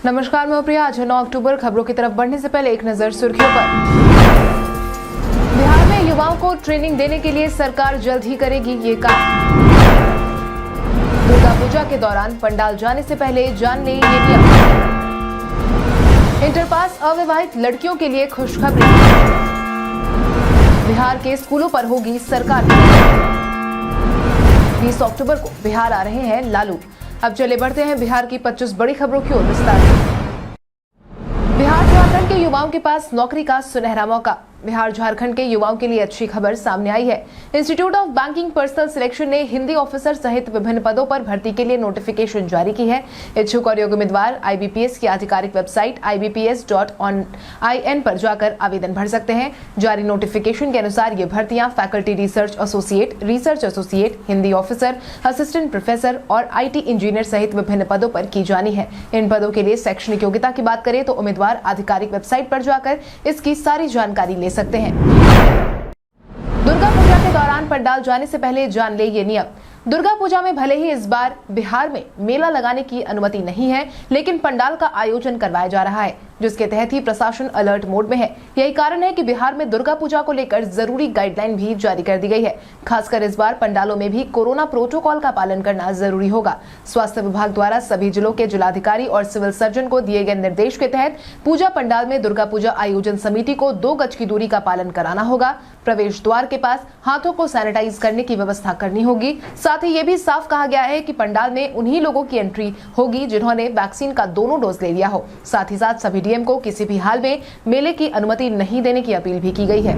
नमस्कार, मैं प्रिया। आज 9 अक्टूबर। खबरों की तरफ बढ़ने से पहले एक नजर सुर्खियों पर। बिहार में युवाओं को ट्रेनिंग देने के लिए सरकार जल्द ही करेगी ये काम। दुर्गा पूजा के दौरान पंडाल जाने से पहले जान लें ये नियम। इंटर पास अविवाहित लड़कियों के लिए खुशखबरी। बिहार के स्कूलों पर होगी सरकार की नजर। 20 अक्टूबर को बिहार आ रहे हैं लालू। अब चले बढ़ते हैं बिहार की 25 बड़ी खबरों की ओर विस्तार से। बिहार झारखंड के युवाओं के पास नौकरी का सुनहरा मौका। बिहार झारखंड के युवाओं के लिए अच्छी खबर सामने आई है। Institute of banking personal selection ने हिंदी ऑफिसर सहित विभिन्न पदों पर भर्ती के लिए नोटिफिकेशन जारी की है। इच्छुक और योग्य उम्मीदवार आईबीपीएस की आधिकारिक वेबसाइट ibps.in पर जाकर आवेदन भर सकते हैं। जारी नोटिफिकेशन के अनुसार ये भर्तियां faculty research associate, Hindi officer, assistant professor और IT इंजीनियर सहित विभिन्न पदों पर की जानी है। इन पदों के लिए शैक्षणिक योग्यता की बात करें तो उम्मीदवार आधिकारिक वेबसाइट पर जाकर इसकी सारी जानकारी ले सकते हैं। दुर्गा पूजा के दौरान पंडाल जाने से पहले जान ले ये नियम। दुर्गा पूजा में भले ही इस बार बिहार में मेला लगाने की अनुमति नहीं है, लेकिन पंडाल का आयोजन करवाया जा रहा है, जिसके तहत ही प्रशासन अलर्ट मोड में है। यही कारण है कि बिहार में दुर्गा पूजा को लेकर जरूरी गाइडलाइन भी जारी कर दी गई है। खासकर इस बार पंडालों में भी कोरोना प्रोटोकॉल का पालन करना जरूरी होगा। स्वास्थ्य विभाग द्वारा सभी जिलों के जिलाधिकारी और सिविल सर्जन को दिए गए निर्देश के तहत पूजा पंडाल में दुर्गा पूजा आयोजन समिति को 2 गज की दूरी का पालन कराना होगा। प्रवेश द्वार के पास हाथों को सैनिटाइज करने की व्यवस्था करनी होगी। साथ ही ये भी साफ कहा गया है कि पंडाल में उन्हीं लोगों की एंट्री होगी जिन्होंने वैक्सीन का दोनों डोज ले लिया हो। साथ ही साथ सभी डीएम को किसी भी हाल में मेले की अनुमति नहीं देने की अपील भी की गई है।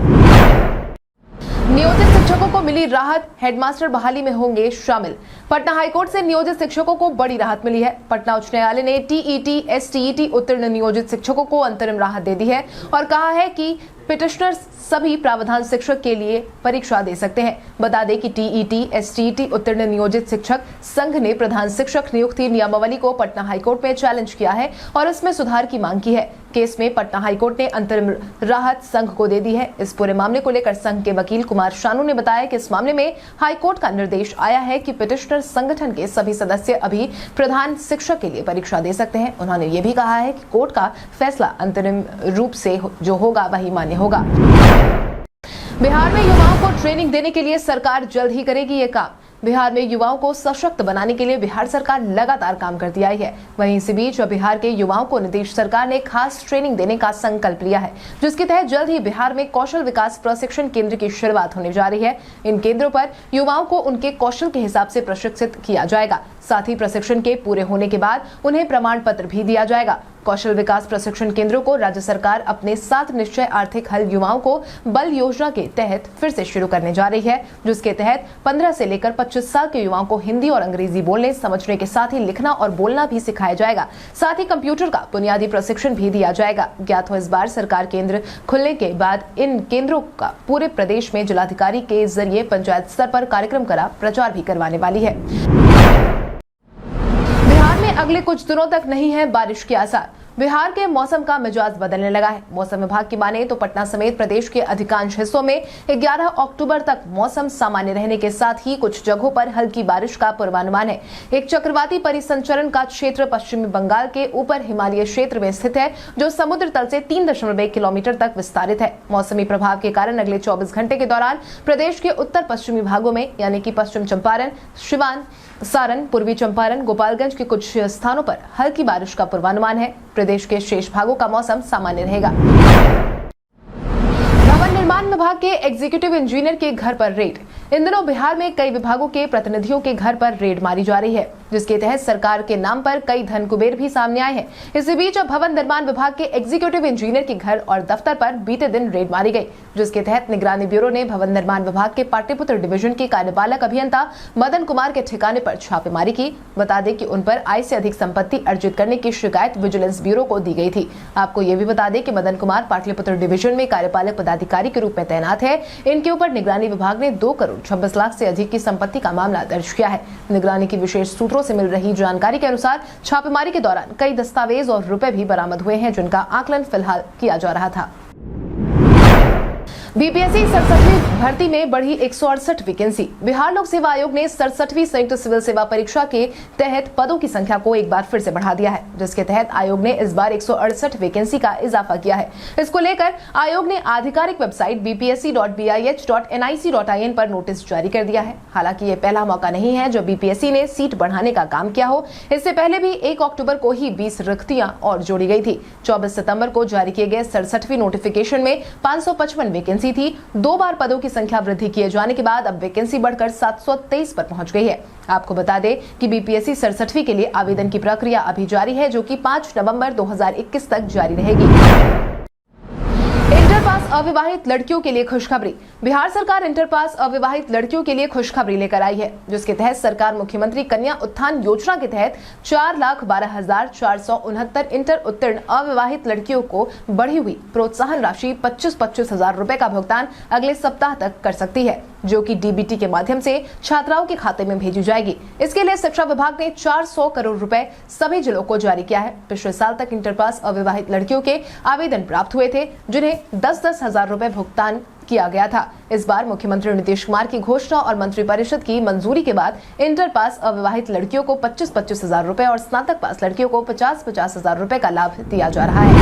नियोजित शिक्षकों को मिली राहत, हेडमास्टर बहाली में होंगे शामिल। पटना हाईकोर्ट से नियोजित शिक्षकों को बड़ी राहत मिली है। पटना उच्च न्यायालय ने टीईटी, एसटीईटी उत्तीर्ण नियोजित शिक्षकों को अंतरिम राहत दे दी है और कहा है कि पिटिशनर्स सभी प्रावधान शिक्षक के लिए परीक्षा दे सकते हैं। बता दें कि टीईटी, एसटीईटी उत्तीर्ण नियोजित शिक्षक संघ ने प्रधान शिक्षक नियुक्ति नियमावली को पटना हाईकोर्ट में चैलेंज किया है और इसमें सुधार की मांग की है। केस में पटना हाईकोर्ट ने अंतरिम राहत संघ को दे दी है। इस पूरे मामले को लेकर संघ के वकील कुमार शानू ने बताया कि इस मामले में हाईकोर्ट का निर्देश आया है कि पिटिशनर संगठन के सभी सदस्य अभी प्रधान शिक्षक के लिए परीक्षा दे सकते हैं। उन्होंने ये भी कहा है कि कोर्ट का फैसला अंतरिम रूप से जो होगा वही मान्य होगा। बिहार में युवाओं को ट्रेनिंग देने के लिए सरकार जल्द ही करेगी ये काम। बिहार में युवाओं को सशक्त बनाने के लिए बिहार सरकार लगातार काम करती आई है। वहीं इसी बीच बिहार के युवाओं को नीतीश सरकार ने खास ट्रेनिंग देने का संकल्प लिया है, जिसके तहत जल्द ही बिहार में कौशल विकास प्रशिक्षण केंद्र की शुरुआत होने जा रही है। इन केंद्रों पर युवाओं को उनके कौशल के हिसाब से प्रशिक्षित किया जाएगा। साथ ही प्रशिक्षण के पूरे होने के बाद उन्हें प्रमाण पत्र भी दिया जाएगा। कौशल विकास प्रशिक्षण केंद्रों को राज्य सरकार अपने 7 निश्चय आर्थिक हल युवाओं को बल योजना के तहत फिर से शुरू करने जा रही है, जिसके तहत 15 से लेकर 25 साल के युवाओं को हिंदी और अंग्रेजी बोलने समझने के साथ ही लिखना और बोलना भी सिखाया जाएगा। साथ ही कंप्यूटर का बुनियादी प्रशिक्षण भी दिया जाएगा। ज्ञात हो इस बार सरकार केंद्र खुलने के बाद इन केंद्रों का पूरे प्रदेश में जिलाधिकारी के जरिए पंचायत स्तर पर कार्यक्रम का प्रचार भी करवाने वाली है। बिहार में अगले कुछ दिनों तक नहीं है बारिश के आसार। बिहार के मौसम का मिजाज बदलने लगा है। मौसम विभाग की माने तो पटना समेत प्रदेश के अधिकांश हिस्सों में 11 अक्टूबर तक मौसम सामान्य रहने के साथ ही कुछ जगहों पर हल्की बारिश का पूर्वानुमान है। एक चक्रवाती परिसंचरण का क्षेत्र पश्चिमी बंगाल के ऊपर हिमालय क्षेत्र में स्थित है, जो समुद्र तल से 3.1 किलोमीटर तक विस्तारित है। मौसमी प्रभाव के कारण अगले 24 घंटे के दौरान प्रदेश के उत्तर पश्चिमी भागों में यानी कि पश्चिम चंपारण, सिवान, सारण, पूर्वी चंपारण, गोपालगंज के कुछ स्थानों पर हल्की बारिश का पूर्वानुमान है। प्रदेश के शेष भागों का मौसम सामान्य रहेगा। भवन निर्माण विभाग के एग्जीक्यूटिव इंजीनियर के घर पर रेड। इन दिनों बिहार में कई विभागों के प्रतिनिधियों के घर पर रेड मारी जा रही है, जिसके तहत सरकार के नाम पर कई धन कुबेर भी सामने आए हैं। इसी बीच अब भवन निर्माण विभाग के एग्जीक्यूटिव इंजीनियर के घर और दफ्तर पर बीते दिन रेड मारी गई, जिसके तहत निगरानी ब्यूरो ने भवन निर्माण विभाग के पाटलिपुत्र डिवीजन के कार्यपालक अभियंता मदन कुमार के ठिकाने पर छापेमारी की। बता दें कि उन पर आय से अधिक संपत्ति अर्जित करने की शिकायत विजिलेंस ब्यूरो को दी गई थी। आपको ये भी बता दें कि मदन कुमार पाटलिपुत्र डिवीजन में कार्यपालक पदाधिकारी के रूप में तैनात है। इनके ऊपर निगरानी विभाग ने 2 करोड़ 26 लाख से अधिक की संपत्ति का मामला दर्ज किया है। निगरानी की विशेष सूत्रों से मिल रही जानकारी के अनुसार छापेमारी के दौरान कई दस्तावेज और रुपए भी बरामद हुए हैं, जिनका आकलन फिलहाल किया जा रहा था। बीपीएससी 67वीं भर्ती में बढ़ी 168 वैकेंसी। बिहार लोक सेवा आयोग ने 67वीं संयुक्त सिविल सेवा परीक्षा के तहत पदों की संख्या को एक बार फिर से बढ़ा दिया है, जिसके तहत आयोग ने इस बार 168 वैकेंसी का इजाफा किया है। इसको लेकर आयोग ने आधिकारिक वेबसाइट bpsc.bih.nic.in पर नोटिस जारी कर दिया है। हालांकि ये पहला मौका नहीं है जब बीपीएससी ने सीट बढ़ाने का काम किया हो। इससे पहले भी 1 अक्टूबर को ही 20 रिक्तियां और जोड़ी गई थी। 24 सितंबर को जारी किए गए 67वीं नोटिफिकेशन में 555 वैकेंसी थी। 2 बार पदों की संख्या वृद्धि किए जाने के बाद अब वैकेंसी बढ़कर 723 पर पहुंच गई है। आपको बता दें कि बीपीएससी 67वीं के लिए आवेदन की प्रक्रिया अभी जारी है, जो कि 5 नवंबर 2021 तक जारी रहेगी। इंटर पास अविवाहित लड़कियों के लिए खुशखबरी। बिहार सरकार इंटर पास अविवाहित लड़कियों के लिए खुशखबरी लेकर आई है, जिसके तहत सरकार मुख्यमंत्री कन्या उत्थान योजना के तहत 4,12,469 इंटर उत्तीर्ण अविवाहित लड़कियों को बढ़ी हुई प्रोत्साहन राशि 25-25 हजार रुपए का भुगतान अगले सप्ताह तक कर सकती है, जो कि डीबीटी के माध्यम से छात्राओं के खाते में भेजी जाएगी। इसके लिए शिक्षा विभाग ने 400 करोड़ रुपए सभी जिलों को जारी किया है। पिछले साल तक इंटर पास अविवाहित लड़कियों के आवेदन प्राप्त हुए थे, जिन्हें 10-10 हजार रुपए भुगतान किया गया था। इस बार मुख्यमंत्री नीतीश कुमार की घोषणा और मंत्रिपरिषद की मंजूरी के बाद इंटर पास अविवाहित लड़कियों को 25-25 हजार रुपए और स्नातक पास लड़कियों को 50-50 हजार रुपए का लाभ दिया जा रहा है।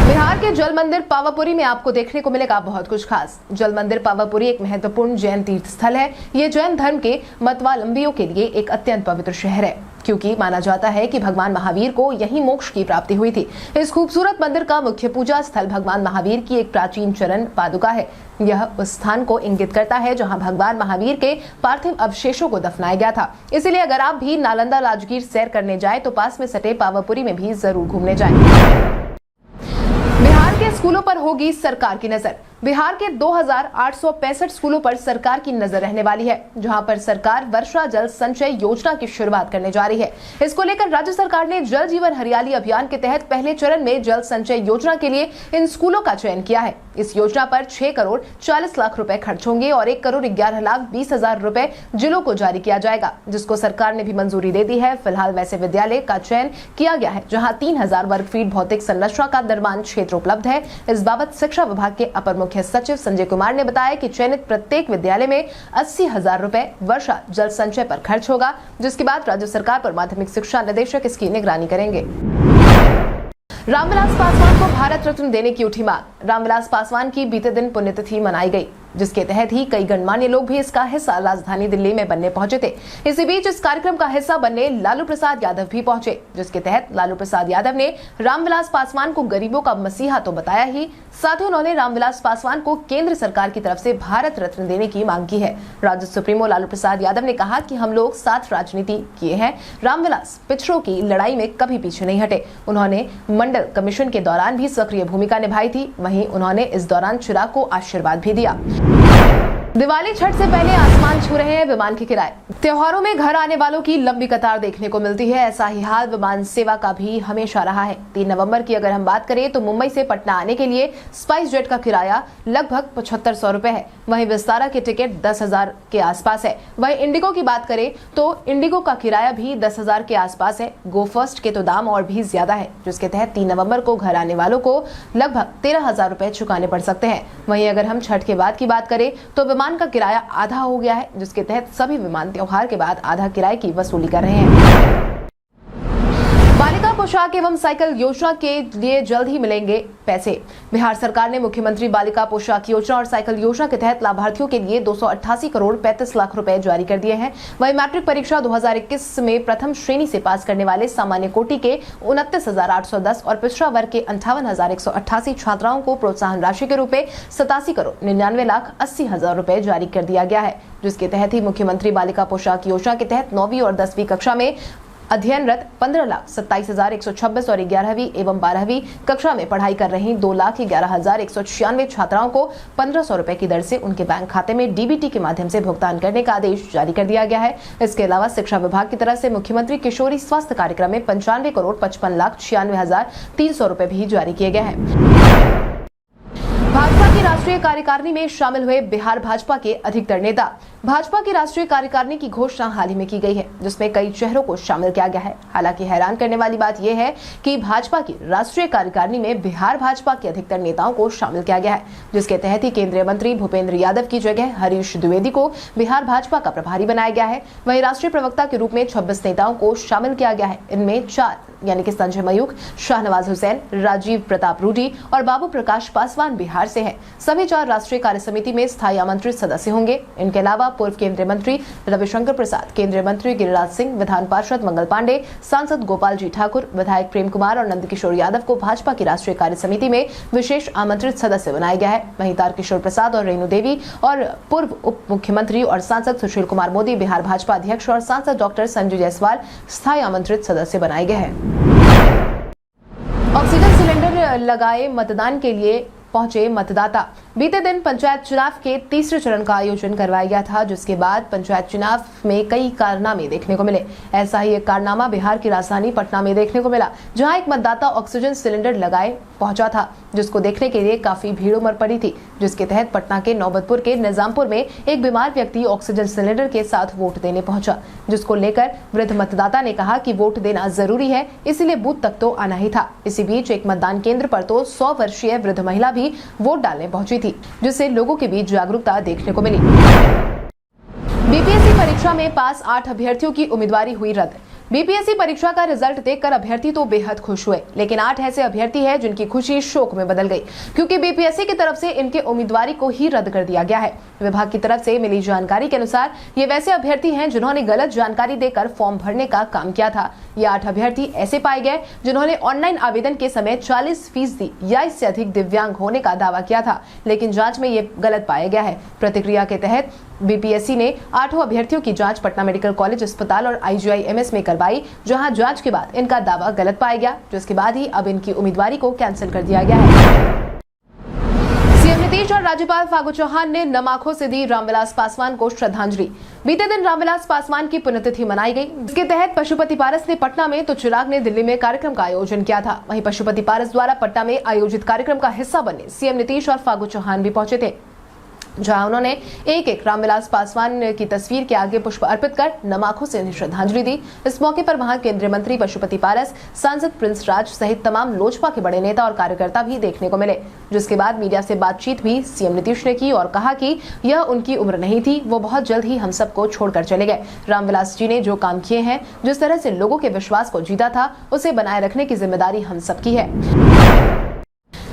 बिहार के जल मंदिर पावापुरी में आपको देखने को मिलेगा बहुत कुछ खास। जल मंदिर पावापुरी एक महत्वपूर्ण जैन तीर्थ स्थल है। ये जैन धर्म के मतवालंबियों के लिए एक अत्यंत पवित्र शहर है, क्योंकि माना जाता है कि भगवान महावीर को यही मोक्ष की प्राप्ति हुई थी। इस खूबसूरत मंदिर का मुख्य पूजा स्थल भगवान महावीर की एक प्राचीन चरण पादुका है। यह उस स्थान को इंगित करता है जहां भगवान महावीर के पार्थिव अवशेषों को दफनाया गया था। इसलिए अगर आप भी नालंदा राजगीर सैर करने जाए तो पास में सटे पावापुरी में भी जरूर घूमने जाएं। बिहार के स्कूलों पर होगी सरकार की नजर। बिहार के 2,865 स्कूलों पर सरकार की नजर रहने वाली है, जहां पर सरकार वर्षा जल संचय योजना की शुरुआत करने जा रही है। इसको लेकर राज्य सरकार ने जल जीवन हरियाली अभियान के तहत पहले चरण में जल संचय योजना के लिए इन स्कूलों का चयन किया है। इस योजना पर 6 करोड़ 40 लाख रुपए खर्च होंगे और 1 करोड़ 11 लाख 20 हजार रुपए जिलों को जारी किया जाएगा, जिसको सरकार ने भी मंजूरी दे दी है। फिलहाल वैसे विद्यालय का चयन किया गया है जहाँ 3000 वर्ग फीट भौतिक संरचना का निर्माण क्षेत्र उपलब्ध है। इस बाबत शिक्षा विभाग के अपर मुख्य सचिव संजय कुमार ने बताया कि चयनित प्रत्येक विद्यालय में 80,000 रुपए वर्षा जल संचय पर खर्च होगा, जिसके बाद राज्य सरकार पर माध्यमिक शिक्षा निदेशक इसकी निगरानी करेंगे। रामविलास पासवान को भारत रत्न देने की उठी मांग। रामविलास पासवान की बीते दिन पुण्यतिथि मनाई गई, जिसके तहत ही कई गणमान्य लोग भी इसका हिस्सा राजधानी दिल्ली में बनने पहुंचे थे। इसी बीच इस कार्यक्रम का हिस्सा बनने लालू प्रसाद यादव भी पहुंचे, जिसके तहत लालू प्रसाद यादव ने रामविलास पासवान को गरीबों का मसीहा तो बताया ही, साथ ही उन्होंने रामविलास पासवान को केंद्र सरकार की तरफ से भारत रत्न देने की मांग की है। राज्य सुप्रीमो लालू प्रसाद यादव ने कहा कि हम लोग साथ राजनीति किए हैं। रामविलास पिछड़ों की लड़ाई में कभी पीछे नहीं हटे। उन्होंने मंडल कमीशन के दौरान भी सक्रिय भूमिका निभाई थी। वहीं उन्होंने इस दौरान चिराग को आशीर्वाद भी दिया। दिवाली छठ से पहले आसमान छू रहे हैं विमान के किराए। त्योहारों में घर आने वालों की लंबी कतार देखने को मिलती है। ऐसा ही हाल विमान सेवा का भी हमेशा रहा है। 3 नवंबर की अगर हम बात करें तो मुंबई से पटना आने के लिए स्पाइस जेट का किराया लगभग 7500 रुपए है। वहीं विस्तारा के टिकट 10,000 के आसपास है। वहीं इंडिगो की बात करें तो इंडिगो का किराया भी 10,000 के आसपास है। गो फर्स्ट के तो दाम और भी ज्यादा है, जिसके तहत 3 नवंबर को घर आने वालों को लगभग 13,000 रुपए चुकाने पड़ सकते हैं। वहीं अगर हम छठ के बाद की बात करें तो विमान का किराया आधा हो गया है, जिसके तहत सभी विमान त्योहार के बाद आधा किराए की वसूली कर रहे हैं। बालिका पोशाक एवं साइकिल योजना के लिए जल्द ही मिलेंगे पैसे। बिहार सरकार ने मुख्यमंत्री बालिका पोशाक योजना और साइकिल योजना के तहत लाभार्थियों के लिए 288 करोड़ 35 लाख रुपए जारी कर दिए हैं। वहीं मैट्रिक परीक्षा 2021 में प्रथम श्रेणी से पास करने वाले सामान्य कोटि के 29,810 और पिछड़ा वर्ग के 58,188 छात्राओं को प्रोत्साहन राशि के रूप में 87 करोड़ 99 लाख 80 हजार रुपए जारी कर दिया गया है, जिसके तहत ही मुख्यमंत्री बालिका पोशाक योजना के तहत 9वीं और 10वीं कक्षा में अध्ययनरत 15,27,126 और 11वीं एवं 12वीं कक्षा में पढ़ाई कर रही 2,11,196 छात्राओं को 1,500 रुपए की दर से उनके बैंक खाते में डीबीटी के माध्यम से भुगतान करने का आदेश जारी कर दिया गया है। इसके अलावा शिक्षा विभाग की तरफ से मुख्यमंत्री किशोरी स्वास्थ्य कार्यक्रम में 95 करोड़ 55,96,300 रुपए भी जारी किए गए हैं। भाजपा के की राष्ट्रीय कार्यकारिणी में शामिल हुए बिहार भाजपा के अधिकतर नेता। भाजपा की राष्ट्रीय कार्यकारिणी की घोषणा हाल ही में की गई है, जिसमें कई चेहरों को शामिल किया गया है। हालांकि हैरान करने वाली बात यह है कि भाजपा की राष्ट्रीय कार्यकारिणी में बिहार भाजपा के अधिकतर नेताओं को शामिल किया गया है, जिसके तहत ही केंद्रीय मंत्री भूपेंद्र यादव की जगह हरीश द्विवेदी को बिहार भाजपा का प्रभारी बनाया गया है। वहीं राष्ट्रीय प्रवक्ता के रूप में 26 नेताओं को शामिल किया गया है। इनमें 4 यानी कि संजय मयूख, शाहनवाज हुसैन, राजीव प्रताप रूडी और बाबू प्रकाश पासवान बिहार से हैं। सभी 4 राष्ट्रीय कार्य समिति में स्थायी आमंत्रित सदस्य होंगे। इनके अलावा पूर्व केंद्रीय मंत्री रविशंकर प्रसाद, केंद्रीय मंत्री गिरिराज सिंह, विधान पार्षद मंगल पांडे, सांसद गोपाल जी ठाकुर, विधायक प्रेम कुमार और नंदकिशोर यादव को भाजपा की राष्ट्रीय कार्य समिति में विशेष आमंत्रित सदस्य बनाया गया है। वहीं तारकिशोर प्रसाद और रेणु देवी और पूर्व उप मुख्यमंत्री और सांसद सुशील कुमार मोदी बिहार भाजपा अध्यक्ष और सांसद डॉक्टर संजय जायसवाल स्थायी आमंत्रित सदस्य बनाए गए हैं। ऑक्सीजन सिलेंडर लगाए मतदान के लिए पहुंचे मतदाता। बीते दिन पंचायत चुनाव के तीसरे चरण का आयोजन करवाया गया था, जिसके बाद पंचायत चुनाव में कई कारनामे देखने को मिले। ऐसा ही एक कारनामा बिहार की राजधानी पटना में देखने को मिला, जहां एक मतदाता ऑक्सीजन सिलेंडर लगाए पहुंचा था, जिसको देखने के लिए काफी भीड़ उमड़ पड़ी थी। जिसके तहत पटना के नौबतपुर के निजामपुर में एक बीमार व्यक्ति ऑक्सीजन सिलेंडर के साथ वोट देने पहुंचा, जिसको लेकर वृद्ध मतदाता ने कहा कि वोट देना जरूरी है, इसीलिए बूथ तक तो आना ही था। इसी बीच एक मतदान केंद्र पर तो 100 वर्षीय वृद्ध महिला भी वोट डालने पहुंची थी, जिससे लोगों के बीच जागरूकता देखने को मिली। बीपीएससी परीक्षा में पास 8 अभ्यर्थियों की उम्मीदवारी हुई रद्द। बीपीएससी परीक्षा का रिजल्ट देखकर अभ्यर्थी तो बेहद खुश हुए, लेकिन 8 ऐसे अभ्यर्थी हैं जिनकी खुशी शोक में बदल गई, क्योंकि बीपीएससी की तरफ से इनके उम्मीदवारी को ही रद्द कर दिया गया है। विभाग की तरफ से मिली जानकारी के अनुसार ये वैसे अभ्यर्थी हैं जिन्होंने गलत जानकारी देकर फॉर्म भरने का काम किया था। ये 8 अभ्यर्थी ऐसे पाए गए जिन्होंने ऑनलाइन आवेदन के समय 40% या इससे अधिक दिव्यांग होने का दावा किया था, लेकिन जाँच में ये गलत पाया गया है। प्रतिक्रिया के तहत बीपीएससी ने 8 अभ्यर्थियों की जांच पटना मेडिकल कॉलेज अस्पताल और IGIMS में करवाई, जहां जांच के बाद इनका दावा गलत पाया गया, जिसके बाद ही अब इनकी उम्मीदवारी को कैंसिल कर दिया गया है। सीएम नीतीश और राज्यपाल फागू चौहान ने नम आंखों से दी रामविलास पासवान को श्रद्धांजलि। बीते दिन रामविलास पासवान की पुण्यतिथि मनाई गई। इसके तहत पशुपति पारस ने पटना में तो चिराग ने दिल्ली में कार्यक्रम का आयोजन किया था। वहीं पशुपति पारस द्वारा पटना में आयोजित कार्यक्रम का हिस्सा बनने सीएम नीतीश और फागू चौहान भी पहुंचे थे, जहां उन्होंने एक रामविलास पासवान की तस्वीर के आगे पुष्प अर्पित कर नम आंखों से उन्हें श्रद्धांजलि दी। इस मौके पर वहां केंद्रीय मंत्री पशुपति पारस, सांसद प्रिंस राज सहित तमाम लोजपा के बड़े नेता और कार्यकर्ता भी देखने को मिले। जिसके बाद मीडिया से बातचीत भी सीएम नीतीश ने की और कहा कि यह उनकी उम्र नहीं थी, वो बहुत जल्द ही हम सबको छोड़कर चले गए। रामविलास जी ने जो काम किए हैं, जिस तरह से लोगों के विश्वास को जीता था, उसे बनाए रखने की जिम्मेदारी हम सबकी है।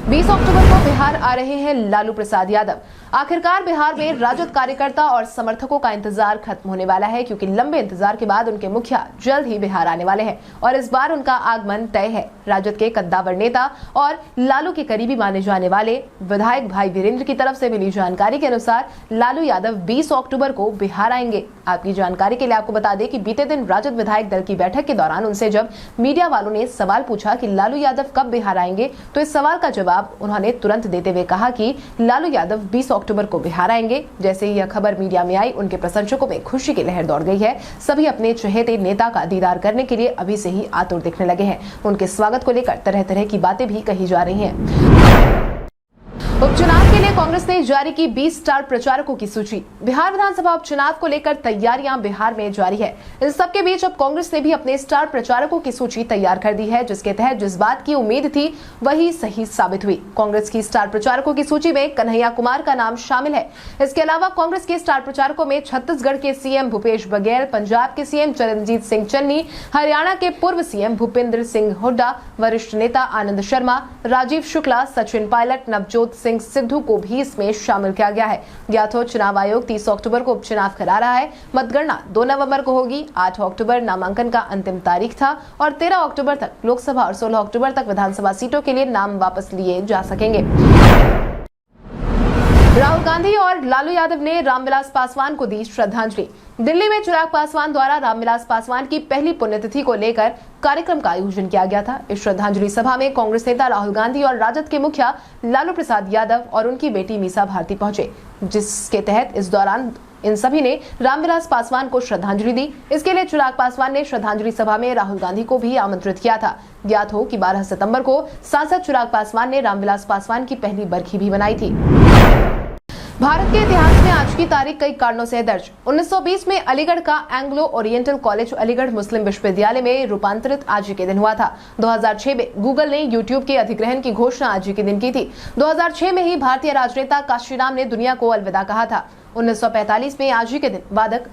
20 अक्टूबर को बिहार आ रहे हैं लालू प्रसाद यादव। आखिरकार बिहार में राजद कार्यकर्ता और समर्थकों का इंतजार खत्म होने वाला है, क्योंकि लंबे इंतजार के बाद उनके मुखिया जल्द ही बिहार आने वाले हैं और इस बार उनका आगमन तय है। राजद के कद्दावर नेता और लालू के करीबी माने जाने वाले विधायक भाई वीरेंद्र की तरफ से मिली जानकारी के अनुसार लालू यादव 20 अक्टूबर को बिहार आएंगे। आपकी जानकारी के लिए आपको बता दें कि बीते दिन राजद विधायक दल की बैठक के दौरान उनसे जब मीडिया वालों ने सवाल पूछा कि लालू यादव कब बिहार आएंगे, तो इस सवाल का जवाब उन्होंने तुरंत देते हुए कहा कि लालू यादव 20 अक्टूबर को बिहार आएंगे। जैसे ही यह खबर मीडिया में आई, उनके प्रशंसकों में खुशी की लहर दौड़ गई है। सभी अपने चहेते नेता का दीदार करने के लिए अभी से ही आतुर दिखने लगे हैं। उनके स्वागत को लेकर तरह तरह की बातें भी कही जा रही हैं। उपचुनाव के लिए कांग्रेस ने जारी की 20 स्टार प्रचारकों की सूची। बिहार विधानसभा उपचुनाव को लेकर तैयारियां बिहार में जारी है। इन सबके बीच अब कांग्रेस ने भी अपने स्टार प्रचारकों की सूची तैयार कर दी है, जिसके तहत जिस बात की उम्मीद थी वही सही साबित हुई। कांग्रेस की स्टार प्रचारकों की सूची में कन्हैया कुमार का नाम शामिल है। इसके अलावा कांग्रेस के स्टार प्रचारकों में छत्तीसगढ़ के सीएम भूपेश बघेल, पंजाब के सीएम चरणजीत सिंह चन्नी, हरियाणा के पूर्व सीएम भूपेंद्र सिंह हुड्डा, वरिष्ठ नेता आनंद शर्मा, राजीव शुक्ला, सचिन पायलट, नवजोत सिंह सिद्धू को भी इसमें शामिल किया गया है। ज्ञात हो, चुनाव आयोग 30 अक्टूबर को उपचुनाव करा रहा है। मतगणना 2 नवंबर को होगी। 8 अक्टूबर नामांकन का अंतिम तारीख था और 13 अक्टूबर तक लोकसभा और 16 अक्टूबर तक विधानसभा सीटों के लिए नाम वापस लिए जा सकेंगे। राहुल गांधी और लालू यादव ने रामविलास पासवान को दी श्रद्धांजलि। दिल्ली में चिराग पासवान द्वारा रामविलास पासवान की पहली पुण्यतिथि को लेकर कार्यक्रम का आयोजन किया गया था। इस श्रद्धांजलि सभा में कांग्रेस नेता राहुल गांधी और राजद के मुखिया लालू प्रसाद यादव और उनकी बेटी मीसा भारती पहुंचे, जिसके तहत इस दौरान इन सभी ने रामविलास पासवान को श्रद्धांजलि दी। इसके लिए चिराग पासवान ने श्रद्धांजलि सभा में राहुल गांधी को भी आमंत्रित किया था। ज्ञात हो कि 12 सितंबर को सांसद चिराग पासवान ने रामविलास पासवान की पहली बरखी भी मनाई थी। भारत के इतिहास में आज की तारीख कई कारणों से दर्ज। 1920 में अलीगढ़ का एंग्लो ओरिएंटल कॉलेज अलीगढ़ मुस्लिम विश्वविद्यालय में रूपांतरित आज ही के दिन हुआ था। 2006 में गूगल ने यूट्यूब के अधिग्रहण की घोषणा आज ही के दिन की थी। 2006 में ही भारतीय राजनेता काशीराम ने दुनिया को अलविदा कहा था। 1945 में आज ही के दिन वादक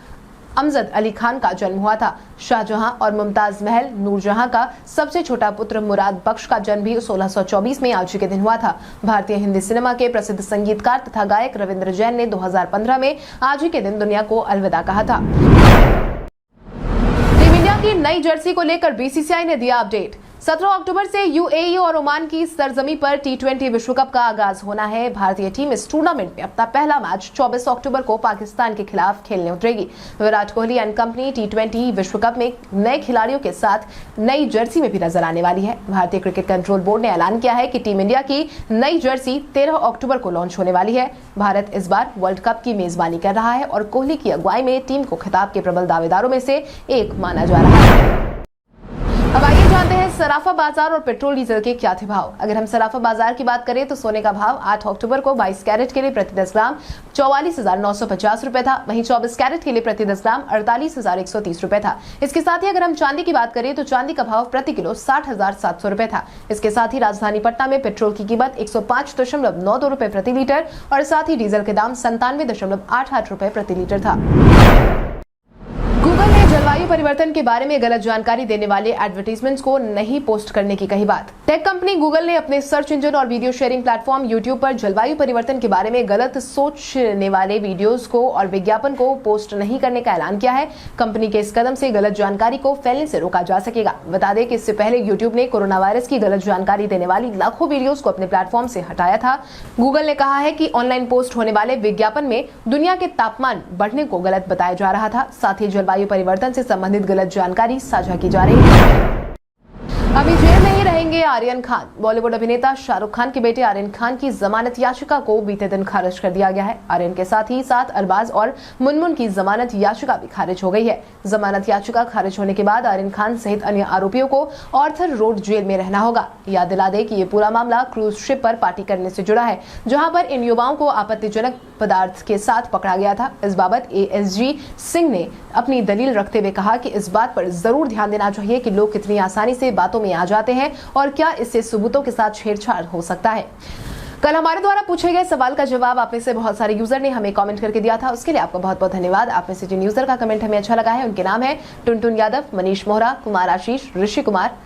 अमजद अली खान का जन्म हुआ था। शाहजहां और मुमताज महल नूरजहां का सबसे छोटा पुत्र मुराद बख्श का जन्म भी 1624 में आज के दिन हुआ था। भारतीय हिंदी सिनेमा के प्रसिद्ध संगीतकार तथा गायक रविंद्र जैन ने 2015 में आज के दिन दुनिया को अलविदा कहा था। टीम इंडिया की नई जर्सी को लेकर बीसीसीआई ने दिया अपडेट। 17 अक्टूबर से यूएई और ओमान की सरजमी पर टी20 विश्व कप का आगाज होना है। भारतीय टीम इस टूर्नामेंट में अपना पहला मैच 24 अक्टूबर को पाकिस्तान के खिलाफ खेलने उतरेगी। विराट कोहली एंड कंपनी टी20 विश्व कप में नए खिलाड़ियों के साथ नई जर्सी में भी नजर आने वाली है। भारतीय क्रिकेट कंट्रोल बोर्ड ने ऐलान किया है कि टीम इंडिया की नई जर्सी 13 अक्टूबर को लॉन्च होने वाली है। भारत इस बार वर्ल्ड कप की मेजबानी कर रहा है और कोहली की अगुवाई में टीम को खिताब के प्रबल दावेदारों में से एक माना जा रहा है। अब आइए जानते हैं सराफा बाजार और पेट्रोल डीजल के क्या थे भाव। अगर हम सराफा बाजार की बात करें तो सोने का भाव 8 अक्टूबर को 22 कैरेट के लिए प्रति 10 ग्राम 44,950 रुपए था। वहीं 24 कैरेट के लिए प्रति 10 ग्राम 48,130 रुपए था। इसके साथ ही अगर हम चांदी की बात करें तो चांदी का भाव प्रति किलो 60,700 रुपए था। इसके साथ ही राजधानी पटना में पेट्रोल की कीमत 105.92 रुपए प्रति लीटर और साथ ही डीजल के दाम 97.88 रुपए प्रति लीटर था। गूगल ने जलवायु परिवर्तन के बारे में गलत जानकारी देने वाले एडवर्टाइजमेंट्स को नहीं पोस्ट करने की कही बात। टेक कंपनी गूगल ने अपने सर्च इंजन और वीडियो शेयरिंग प्लेटफॉर्म यूट्यूब पर जलवायु परिवर्तन के बारे में गलत सोचने वाले वीडियोस को और विज्ञापन को पोस्ट नहीं करने का ऐलान किया है। कंपनी के इस कदम से गलत जानकारी को फैलने से रोका जा सकेगा। बता दें कि इससे पहले यूट्यूब ने कोरोना वायरस की गलत जानकारी देने वाली लाखों वीडियोस को अपने प्लेटफॉर्म से हटाया था। गूगल ने कहा है कि ऑनलाइन पोस्ट होने वाले विज्ञापन में दुनिया के तापमान बढ़ने को गलत बताया जा रहा था। साथ ही जलवायु परिवर्तन से संबंधित गलत जानकारी साझा की जा रही है। अभी जेल में ही रहेंगे आर्यन खान। बॉलीवुड अभिनेता शाहरुख खान के बेटे आर्यन खान की जमानत याचिका को बीते दिन खारिज कर दिया गया है। आर्यन के साथ ही 7 अरबाज और मुनमुन की जमानत याचिका भी खारिज हो गई है। जमानत याचिका खारिज होने के बाद आर्यन खान सहित अन्य आरोपियों को ऑर्थर रोड जेल में रहना होगा। याद दिला दे कि ये पूरा मामला क्रूज शिप पर पार्टी करने से जुड़ा है, जहां पर इन युवाओं को आपत्तिजनक पदार्थ के साथ पकड़ा गया था। इस बाबत एएसजी सिंह ने अपनी दलील रखते हुए कहा कि इस बात पर जरूर ध्यान देना चाहिए कि लोग कितनी आसानी से बातों में आ जाते हैं और क्या इससे सबूतों के साथ छेड़छाड़ हो सकता है। कल हमारे द्वारा पूछे गए सवाल का जवाब आप में से बहुत सारे यूजर ने हमें कमेंट करके दिया था। उसके लिए आपका बहुत बहुत धन्यवाद। आप में से जिन यूजर का कमेंट हमें अच्छा लगा है उनके नाम है टुनटुन यादव, मनीष मोहरा, कुमार आशीष, ऋषि कुमार,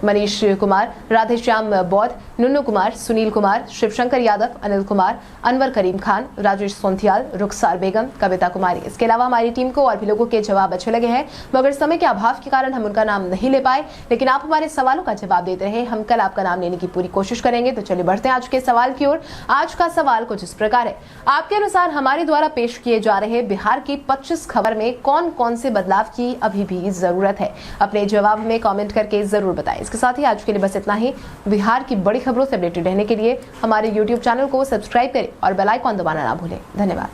मनीष कुमार, राधेश्याम बौद्ध, नुन्नू कुमार, सुनील कुमार, शिवशंकर यादव, अनिल कुमार, अनवर करीम खान, राजेश सोंथियाल, रुखसार बेगम, कविता कुमारी। इसके अलावा हमारी टीम को और भी लोगों के जवाब अच्छे लगे हैं, मगर समय के अभाव के कारण हम उनका नाम नहीं ले पाए, लेकिन आप हमारे सवालों का जवाब देते रहे। हम कल आपका नाम लेने की पूरी कोशिश करेंगे। तो चलिए बढ़ते हैं आज के सवाल की ओर। आज का सवाल कुछ इस प्रकार है। आपके अनुसार हमारे द्वारा पेश किए जा रहे बिहार की 25 खबर में कौन कौन से बदलाव की अभी भी जरूरत है? अपने जवाब में कॉमेंट करके जरूर बताएं। इसके साथ ही आज के लिए बस इतना ही। बिहार की बड़ी खबरों से अपडेटेड रहने के लिए हमारे YouTube चैनल को सब्सक्राइब करें और बेल आइकॉन दबाना ना भूलें। धन्यवाद।